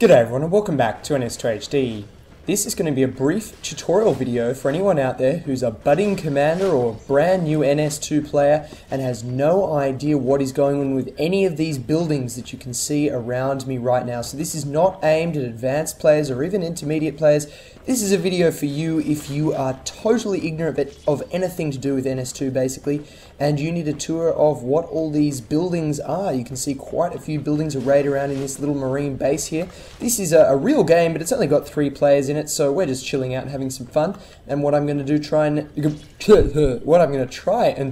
G'day everyone and welcome back to NS2HD. This is going to be a brief tutorial video for anyone out there who's a budding commander or brand new NS2 player and has no idea what is going on with any of these buildings that you can see around me right now. So this is not aimed at advanced players or even intermediate players. This is a video for you if you are totally ignorant of anything to do with NS2 basically, and you need a tour of what all these buildings are. You can see quite a few buildings arrayed around in this little marine base here. This is a real game, but it's only got 3 players in it, so we're just chilling out and having some fun. And what I'm going to do try and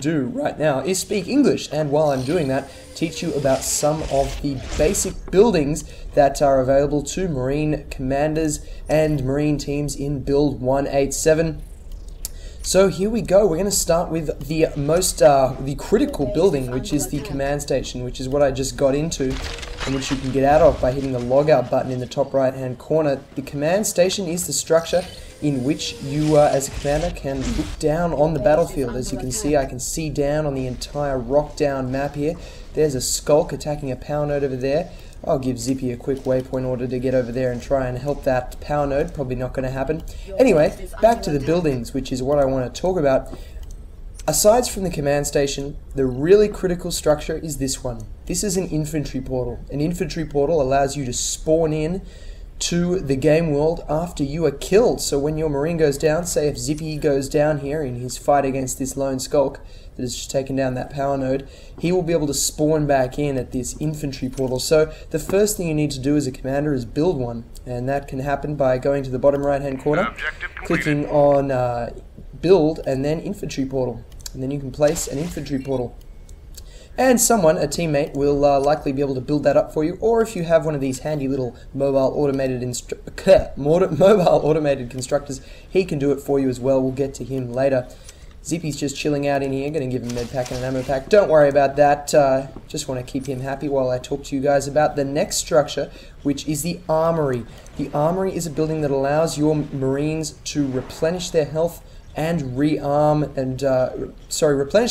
do right now is speak English, and while I'm doing that, teach you about some of the basic buildings that are available to Marine commanders and Marine teams in build 187. So here we go. We're going to start with the critical building, which is the command station, which is what I just got into, and which you can get out of by hitting the logout button in the top right hand corner. The command station is the structure in which you as a commander can look down on the battlefield. As you can see, I can see down on the entire rock down map here. There's a skulk attacking a power node over there. I'll give Zippy a quick waypoint order to get over there and try and help that power node. Probably not going to happen. Anyway, back to the buildings, which is what I want to talk about. Aside from the command station, the really critical structure is this one. This is an infantry portal. An infantry portal allows you to spawn in to the game world after you are killed. So when your marine goes down, say if Zippy goes down here in his fight against this lone skulk that has just taken down that power node, he will be able to spawn back in at this infantry portal. So the first thing you need to do as a commander is build one, and that can happen by going to the bottom right hand corner, clicking on build and then infantry portal, and then you can place an infantry portal. And someone, a teammate, will likely be able to build that up for you, or if you have one of these handy little mobile automated constructors, he can do it for you as well. We'll get to him later. Zippy's just chilling out in here, going to give him a med pack and an ammo pack. Don't worry about that, just want to keep him happy while I talk to you guys about the next structure, which is the armory. The armory is a building that allows your marines to replenish their health and replenish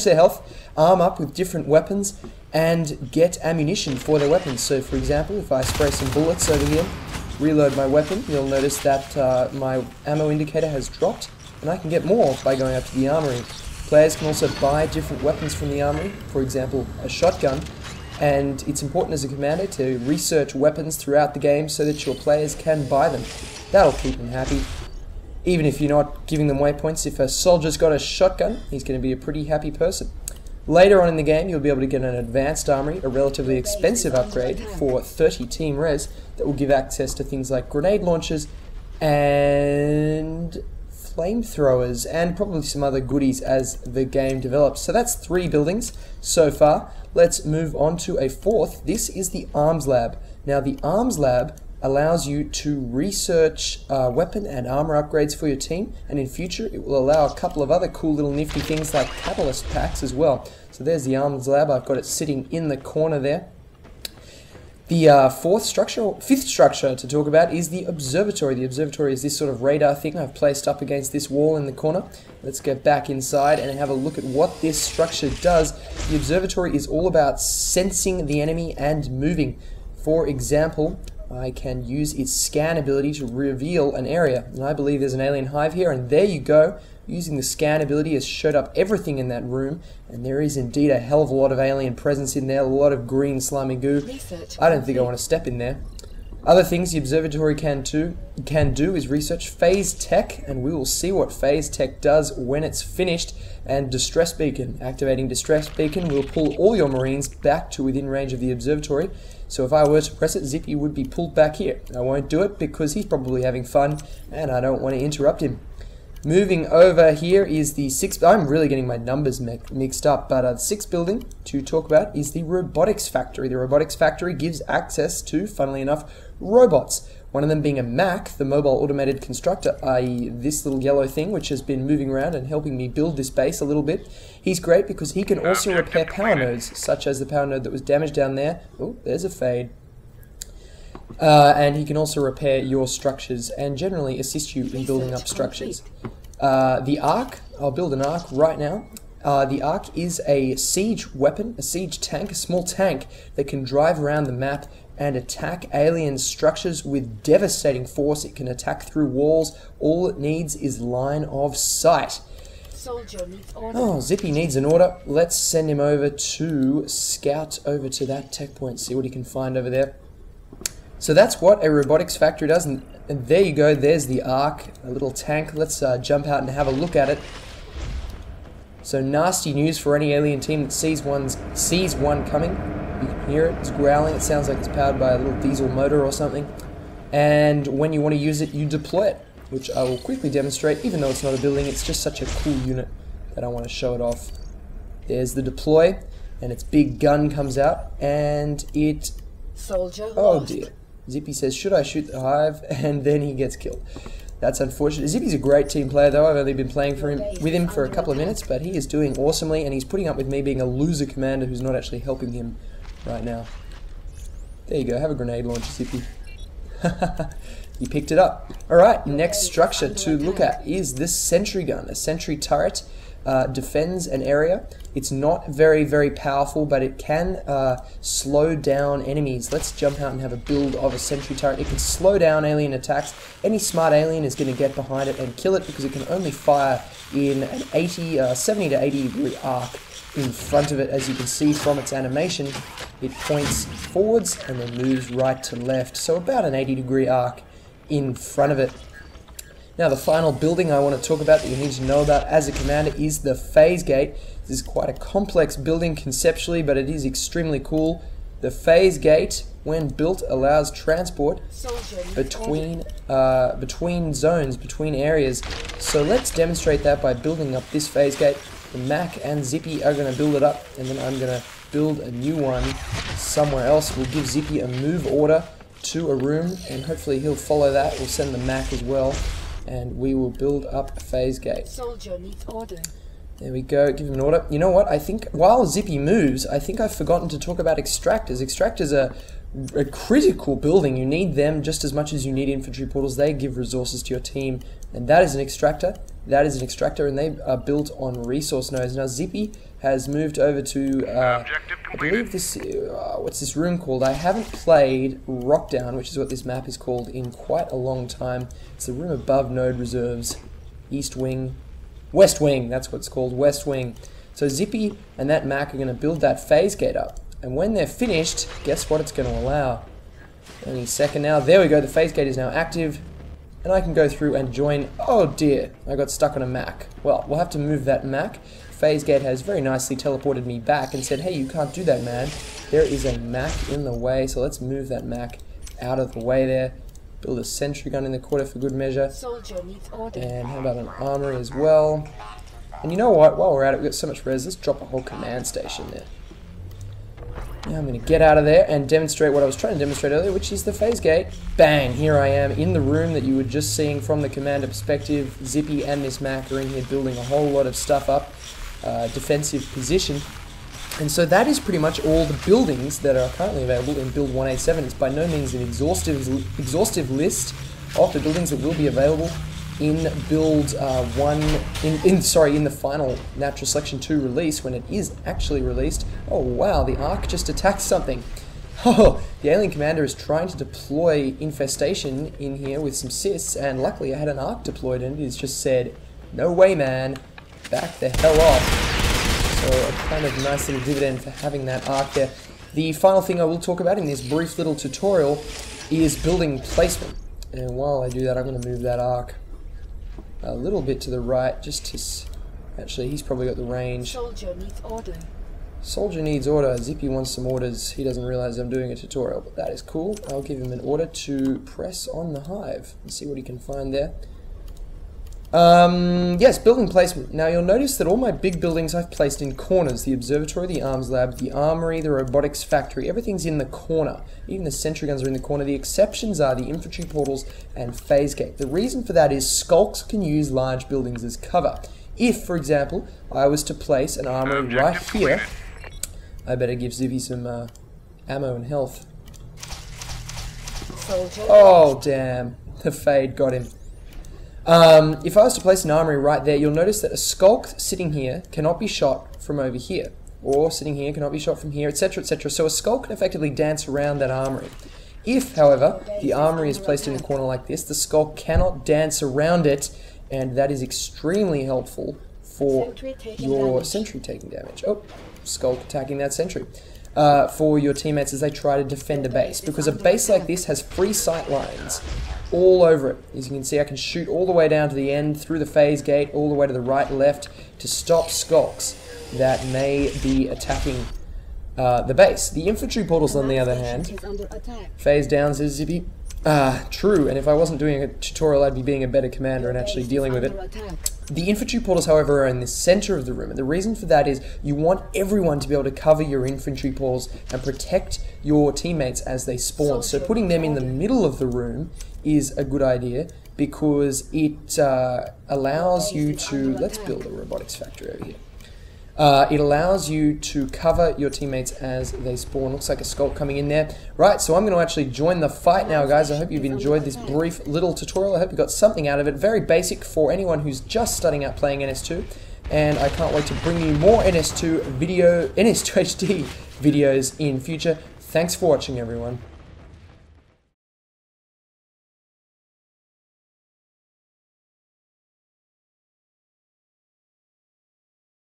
their health, arm up with different weapons, and get ammunition for their weapons. So for example, if I spray some bullets over here, reload my weapon, you'll notice that my ammo indicator has dropped, and I can get more by going up to the armory. Players can also buy different weapons from the armory, for example a shotgun, and it's important as a commander to research weapons throughout the game so that your players can buy them. That'll keep them happy. Even if you're not giving them waypoints, if a soldier's got a shotgun, he's going to be a pretty happy person. Later on in the game, you'll be able to get an advanced armory, a relatively expensive upgrade for 30 team res that will give access to things like grenade launchers and flamethrowers and probably some other goodies as the game develops. So that's 3 buildings so far. Let's move on to a 4th. This is the Arms Lab. Now the Arms Lab allows you to research weapon and armor upgrades for your team, and in future it will allow a couple of other cool little nifty things like catalyst packs as well. So there's the Arms Lab. I've got it sitting in the corner there. The 5th structure to talk about is the observatory. The observatory is this sort of radar thing I've placed up against this wall in the corner. Let's get back inside and have a look at what this structure does. The observatory is all about sensing the enemy and moving. For example, I can use its scan ability to reveal an area, and I believe there's an alien hive here, and there you go. Using the scan ability has showed up everything in that room, and there is indeed a hell of a lot of alien presence in there, a lot of green slimy goo. I don't think I want to step in there. Other things the observatory can do is research phase tech, and we will see what phase tech does when it's finished. And distress beacon. Activating distress beacon will pull all your marines back to within range of the observatory. So if I were to press it, Zippy would be pulled back here. I won't do it because he's probably having fun and I don't want to interrupt him. Moving over here is the 6th, I'm really getting my numbers mixed up, but the 6th building to talk about is the robotics factory. The robotics factory gives access to, funnily enough, robots. One of them being a MAC, the mobile automated constructor, i.e. this little yellow thing which has been moving around and helping me build this base a little bit. He's great because he can also repair power nodes, such as the power node that was damaged down there. Oh, there's a fade. And he can also repair your structures and generally assist you in building up structures. The Ark, I'll build an Ark right now. The Ark is a siege weapon, a siege tank, a small tank that can drive around the map and attack alien structures with devastating force. It can attack through walls. All it needs is line of sight. Soldier needs order. Oh, Zippy needs an order. Let's send him over to scout over to that tech point, see what he can find over there. So that's what a robotics factory does, and there you go, there's the Ark, a little tank. Let's jump out and have a look at it. So nasty news for any alien team that sees one coming. You can hear it, it's growling, it sounds like it's powered by a little diesel motor or something. And when you want to use it, you deploy it, which I will quickly demonstrate. Even though it's not a building, it's just such a cool unit that I want to show it off. There's the deploy, and its big gun comes out, and it... Soldier Oh lost. dear. Zippy says, should I shoot the hive? And then he gets killed. That's unfortunate. Zippy's a great team player though. I've only been playing with him for a couple of minutes, but he is doing awesomely, and he's putting up with me being a loser commander who's not actually helping him right now. There you go, have a grenade launcher, Zippy. You picked it up. Alright, next structure to look at is this sentry gun. A sentry turret defends an area. It's not very powerful, but it can slow down enemies. Let's jump out and have a build of a sentry turret. It can slow down alien attacks. Any smart alien is going to get behind it and kill it because it can only fire in an 70 to 80 degree arc in front of it. As you can see from its animation, it points forwards and then moves right to left. So about an 80 degree arc in front of it. Now the final building I want to talk about that you need to know about as a commander is the phase gate. This is quite a complex building conceptually, but it is extremely cool. The phase gate, when built, allows transport between zones, between areas. So let's demonstrate that by building up this phase gate. The Mac and Zippy are going to build it up, and then I'm going to build a new one somewhere else. We'll give Zippy a move order to a room, and hopefully he'll follow that. We'll send the Mac as well, and we will build up a phase gate. Soldier needs order. There we go, give him an order. You know what, I think while Zippy moves, I think I've forgotten to talk about extractors. Extractors are a critical building. You need them just as much as you need infantry portals. They give resources to your team, and that is an extractor. That is an extractor, and they are built on resource nodes. Now Zippy has moved over to, I believe this, what's this room called? I haven't played Rockdown, which is what this map is called, in quite a long time. It's the room above node reserves, East Wing, West Wing, that's what it's called, West Wing. So Zippy and that Mac are going to build that phase gate up. And when they're finished, guess what it's going to allow? Any second now. There we go, the phase gate is now active. And I can go through and join. Oh dear, I got stuck on a Mac. Well, we'll have to move that Mac. Phase gate has very nicely teleported me back and said, hey, you can't do that, man. There is a Mac in the way, so let's move that Mac out of the way there. Build a sentry gun in the corner for good measure. Soldier needs order. And how about an armory as well? And you know what? While we're at it, we've got so much res. Let's drop a whole command station there. Now I'm going to get out of there and demonstrate what I was trying to demonstrate earlier, which is the phase gate. Bang! Here I am in the room that you were just seeing from the commander perspective. Zippy and this Mac are in here building a whole lot of stuff up. Defensive position. And so that is pretty much all the buildings that are currently available in Build 187. It's by no means an exhaustive list of the buildings that will be available in Build in the final Natural Selection 2 release, when it is actually released. Oh wow, the Ark just attacked something. Oh, the alien commander is trying to deploy infestation in here with some cysts, and luckily I had an Ark deployed, and it has just said, no way man, back the hell off. So a kind of nice little dividend for having that Ark there. The final thing I will talk about in this brief little tutorial is building placement. And while I do that, I'm going to move that Ark a little bit to the right, just to... Actually, he's probably got the range. Soldier needs order. Soldier needs order. Zippy wants some orders. He doesn't realize I'm doing a tutorial, but that is cool. I'll give him an order to press on the hive and see what he can find there. Yes, building placement. Now you'll notice that all my big buildings I've placed in corners. The observatory, the arms lab, the armory, the robotics factory, everything's in the corner. Even the sentry guns are in the corner. The exceptions are the infantry portals and phase gate. The reason for that is skulks can use large buildings as cover. If, for example, I was to place an armory right here, I better give Zippy some ammo and health. Soldier. Oh damn, the fade got him. If I was to place an armory right there, you'll notice that a skulk sitting here cannot be shot from over here. or sitting here, cannot be shot from here, etc., etc. So a skull can effectively dance around that armory. If, however, the armory is placed in a corner like this, the skull cannot dance around it, and that is extremely helpful for your sentry taking damage. Oh, skull attacking that sentry. For your teammates as they try to defend a base, because a base like this has free sight lines all over it. As you can see, I can shoot all the way down to the end, through the phase gate, all the way to the right and left, to stop skulks that may be attacking the base. The infantry portals, on the other hand, phase down, zippy. True, and if I wasn't doing a tutorial, I'd be being a better commander and actually dealing with it. The infantry portals, however, are in the center of the room, and the reason for that is you want everyone to be able to cover your infantry portals and protect your teammates as they spawn. So putting them in the middle of the room is a good idea, because it allows you to... Let's build a robotics factory over here. It allows you to cover your teammates as they spawn. Looks like a skull coming in there. Right, so I'm going to actually join the fight now, guys. I hope you've enjoyed this brief little tutorial. I hope you got something out of it. Very basic for anyone who's just starting out playing NS2. And I can't wait to bring you more NS2HD videos in future. Thanks for watching, everyone.